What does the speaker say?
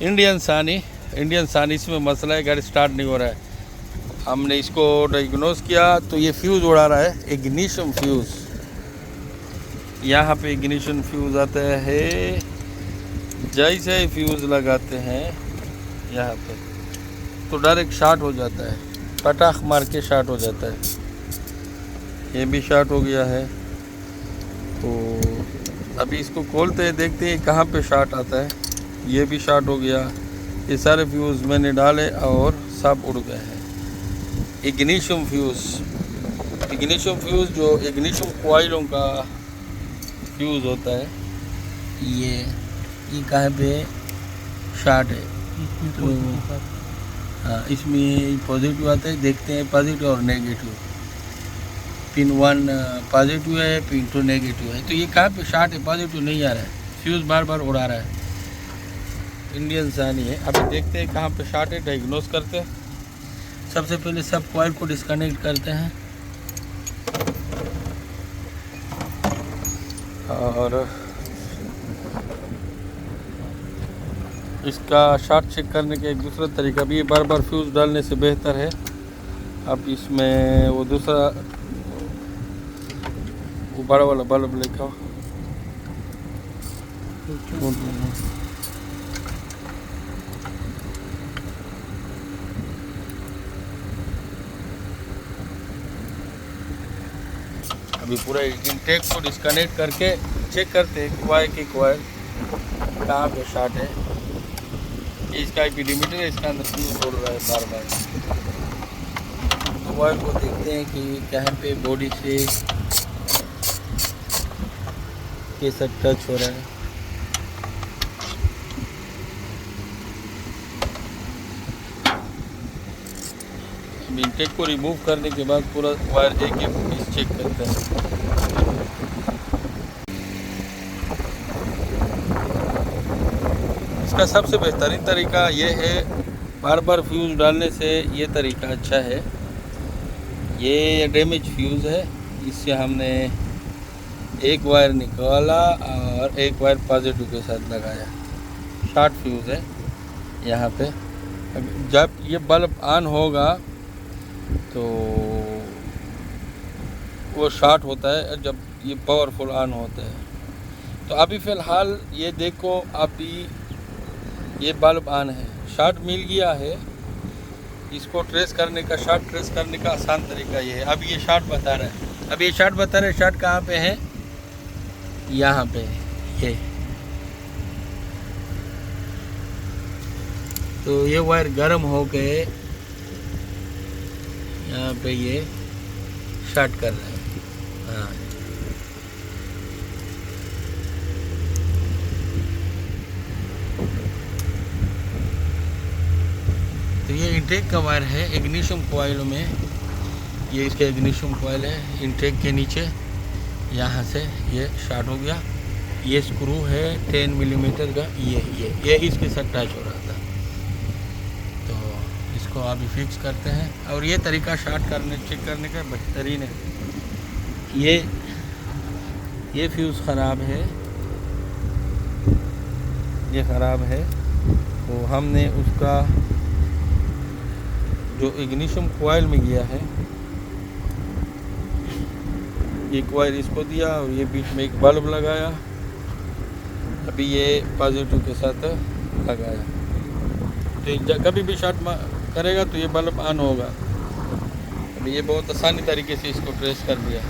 Indian सानी इसमें मसला है, गाड़ी स्टार्ट नहीं हो रहा है। हमने इसको डायग्नोस किया तो ये फ्यूज़ उड़ा रहा है, इग्निशन फ्यूज़। यहाँ पे इग्निशन फ्यूज़ आता है, जैसे ही फ्यूज़ लगाते हैं यहाँ पे तो डायरेक्ट शॉर्ट हो जाता है, पटाख मार के शॉर्ट हो जाता है। ये भी शॉर्ट हो गया है, तो अभी इसको खोलते हैं, देखते हैं कहाँ पे शॉर्ट आता है। ये भी शॉर्ट हो गया। ये सारे फ्यूज़ मैंने डाले और सब उड़ गए हैं। इग्निशन फ्यूज़ जो इग्निशन कॉइलों का फ्यूज़ होता है, ये कहाँ पे शॉर्ट है। तो हाँ, इसमें पॉजिटिव आता है, देखते हैं पॉजिटिव और नेगेटिव। पिन 1 पॉजिटिव है, पिन 2 नेगेटिव है। तो ये कहाँ पे शॉर्ट है, पॉजिटिव नहीं आ रहा है, फ्यूज़ बार बार उड़ा रहा है। इंडियन सानी है। अभी देखते हैं कहाँ पे शॉर्ट है, डायग्नोस करते हैं। सबसे पहले सब कॉइल को डिस्कनेक्ट करते हैं और इसका शॉर्ट चेक करने का एक दूसरा तरीका भी है, बार बार फ्यूज़ डालने से बेहतर है। अब इसमें वो दूसरा वो बड़ा वाला बल्ब लेकर अभी पूरा इंटेक को डिस्कनेक्ट करके चेक करते हैं कॉइल कहाँ पे शॉर्ट है। इसका एपिडीमीटर है, इसका अंदर फ्यूज़ बोल रहा है बार बार। कॉइल को देखते हैं कि कहाँ पे बॉडी से कैसा टच हो रहा है। इंटेक को रिमूव करने के बाद पूरा वायर एक पीस चेक करते हैं। इसका सबसे बेहतरीन तरीका ये है, बार बार फ्यूज़ डालने से ये तरीका अच्छा है। ये डैमेज फ्यूज़ है, इससे हमने एक वायर निकाला और एक वायर पॉजिटिव के साथ लगाया। शॉर्ट फ्यूज़ है यहाँ पे। जब ये बल्ब ऑन होगा तो वो शॉर्ट होता है, जब ये पावरफुल ऑन होता है। तो अभी फ़िलहाल ये देखो, अभी ये बल्ब ऑन है, शॉर्ट मिल गया है। इसको ट्रेस करने का, शॉर्ट ट्रेस करने का आसान तरीका ये है। अभी ये शॉर्ट बता रहा है, अभी ये शॉर्ट बता रहा है। शॉर्ट कहाँ पे है, यहाँ पे ये। तो ये वायर गर्म हो गए, यहाँ पे ये शॉर्ट कर रहा है। हाँ, तो ये इंटेक का वायर है इग्निशन कॉइल में। ये इसका इग्निशन कॉइल है, इंटेक के नीचे यहाँ से ये शॉर्ट हो गया। ये स्क्रू है 10 मिलीमीटर का, ये इसके साथ टच हो रहा था। तो इसको अभी फिक्स करते हैं। और ये तरीका शॉर्ट करने चेक करने का बेहतरीन है। ये फ्यूज़ ख़राब है, ये ख़राब है। तो हमने उसका जो इग्निशन कॉइल में गया है, ये कॉइल इसको दिया और ये बीच में एक बल्ब लगाया। अभी ये पॉजिटिव के साथ लगाया, तो कभी भी शॉर्ट करेगा तो ये बल्ब ऑन होगा। अभी ये बहुत आसानी तरीके से इसको ट्रेस कर दिया।